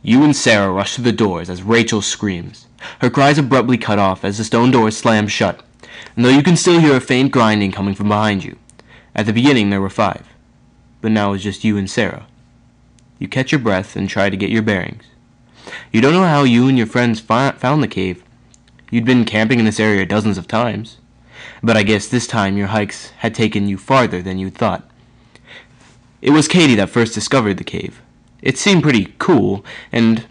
You and Sarah rush to the doors as Rachel screams. Her cries abruptly cut off as the stone doors slam shut, and though you can still hear a faint grinding coming from behind you. At the beginning there were 5, but now it's just you and Sarah. You catch your breath and try to get your bearings. You don't know how you and your friends found the cave. You'd been camping in this area dozens of times, but I guess this time your hikes had taken you farther than you'd thought. It was Katie that first discovered the cave. It seemed pretty cool, and,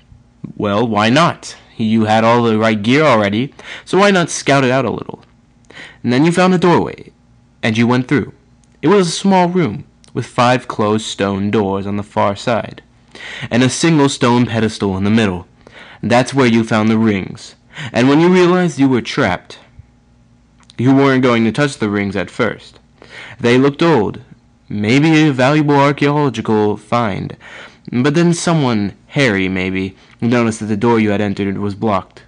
well, why not? You had all the right gear already, so why not scout it out a little? And then you found a doorway, and you went through. It was a small room, with 5 closed stone doors on the far side, and a single stone pedestal in the middle. That's where you found the rings, and when you realized you were trapped, you weren't going to touch the rings at first. They looked old, maybe a valuable archaeological find, but then someone, Harry maybe, noticed that the door you had entered was blocked.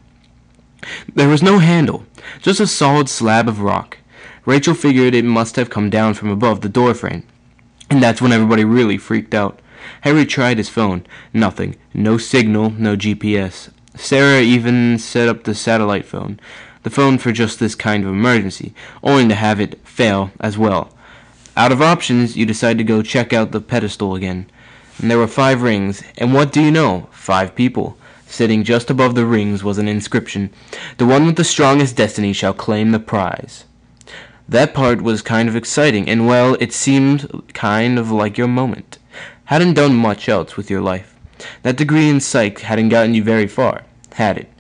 There was no handle, just a solid slab of rock. Rachel figured it must have come down from above the door frame, and that's when everybody really freaked out. Harry tried his phone. Nothing. No signal, no GPS. Sarah even set up the satellite phone, the phone for just this kind of emergency, only to have it fail as well. Out of options, you decide to go check out the pedestal again. And there were 5 rings, and what do you know? 5 people. Sitting just above the rings was an inscription. The one with the strongest destiny shall claim the prize. That part was kind of exciting, and well, it seemed kind of like your moment. Hadn't done much else with your life. That degree in psych hadn't gotten you very far, had it?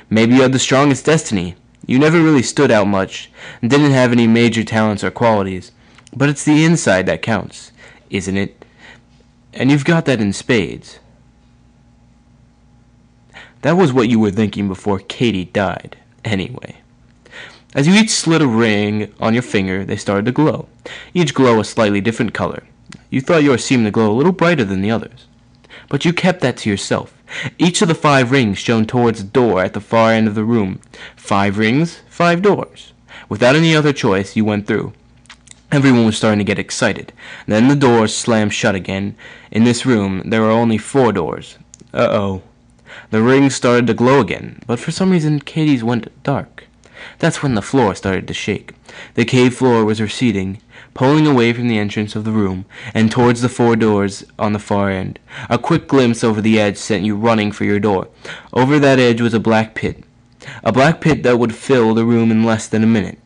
Maybe you had the strongest destiny. You never really stood out much, and didn't have any major talents or qualities. But it's the inside that counts, isn't it? And you've got that in spades. That was what you were thinking before Katie died, anyway. As you each slid a ring on your finger, they started to glow. Each glow a slightly different color. You thought yours seemed to glow a little brighter than the others. But you kept that to yourself. Each of the 5 rings shone towards a door at the far end of the room. 5 rings, 5 doors. Without any other choice, you went through. Everyone was starting to get excited. Then the doors slammed shut again. In this room, there were only 4 doors. Uh-oh. The rings started to glow again, but for some reason, Katie's went dark. That's when the floor started to shake. The cave floor was receding, pulling away from the entrance of the room, and towards the 4 doors on the far end. A quick glimpse over the edge sent you running for your door. Over that edge was a black pit. A black pit that would fill the room in less than a minute.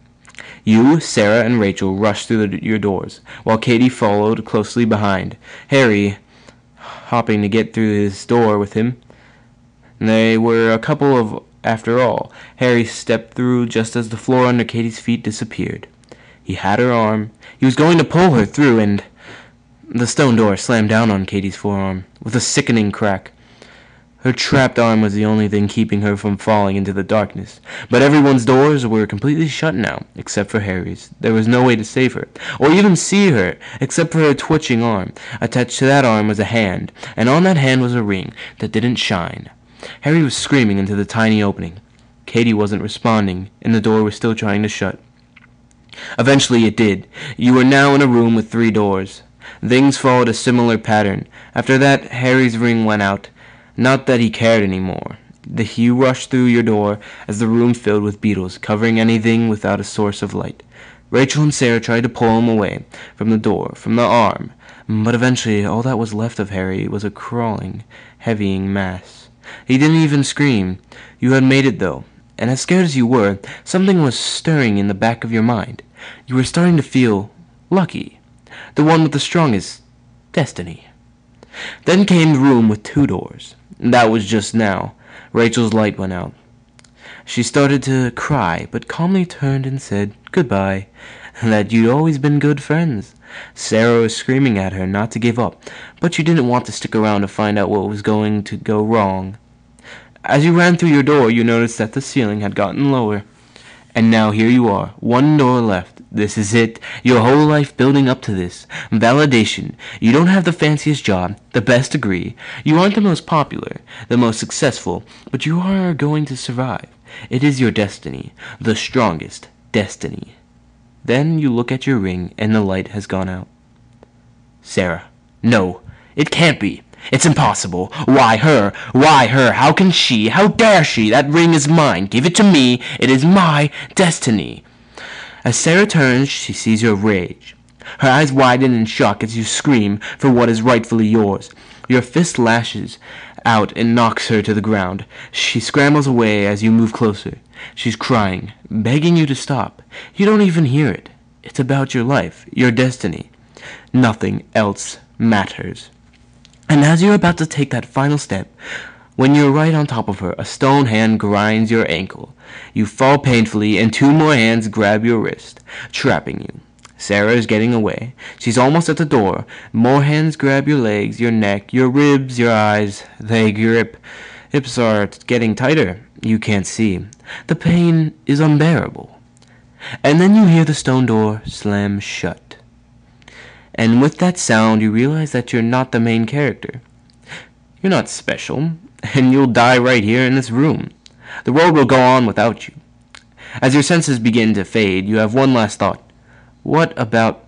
You, Sarah, and Rachel rushed through your doors, while Katie followed closely behind, Harry hopping to get through his door with him. They were a couple of after all. Harry stepped through just as the floor under Katie's feet disappeared. He had her arm. He was going to pull her through, and the stone door slammed down on Katie's forearm with a sickening crack. Her trapped arm was the only thing keeping her from falling into the darkness. But everyone's doors were completely shut now, except for Harry's. There was no way to save her, or even see her, except for her twitching arm. Attached to that arm was a hand, and on that hand was a ring that didn't shine. Harry was screaming into the tiny opening. Katie wasn't responding, and the door was still trying to shut. Eventually it did. You were now in a room with 3 doors. Things followed a similar pattern. After that, Harry's ring went out. Not that he cared anymore. He rushed through your door as the room filled with beetles, covering anything without a source of light. Rachel and Sarah tried to pull him away from the door, from the arm, but eventually all that was left of Harry was a crawling, heavying mass. He didn't even scream. You had made it, though, and as scared as you were, something was stirring in the back of your mind. You were starting to feel lucky, the one with the strongest destiny. Then came the room with 2 doors. That was just now. Rachel's light went out. She started to cry, but calmly turned and said goodbye, that you'd always been good friends. Sarah was screaming at her not to give up, but you didn't want to stick around to find out what was going to go wrong. As you ran through your door, you noticed that the ceiling had gotten lower. And now here you are, 1 door left. This is it. Your whole life building up to this. Validation. You don't have the fanciest job, the best degree. You aren't the most popular, the most successful, but you are going to survive. It is your destiny, the strongest destiny. Then you look at your ring and the light has gone out. Sarah. No, it can't be. It's impossible. Why her? Why her? How can she? How dare she? That ring is mine. Give it to me. It is my destiny. As Sarah turns, she sees your rage. Her eyes widen in shock as you scream for what is rightfully yours. Your fist lashes out and knocks her to the ground. She scrambles away as you move closer. She's crying, begging you to stop. You don't even hear it. It's about your life, your destiny. Nothing else matters. And as you're about to take that final step, when you're right on top of her, a stone hand grinds your ankle. You fall painfully, and two more hands grab your wrist, trapping you. Sarah is getting away. She's almost at the door. More hands grab your legs, your neck, your ribs, your eyes. They grip. Hips are getting tighter. You can't see. The pain is unbearable. And then you hear the stone door slam shut. And with that sound, you realize that you're not the main character. You're not special, and you'll die right here in this room. The world will go on without you. As your senses begin to fade, you have one last thought. What about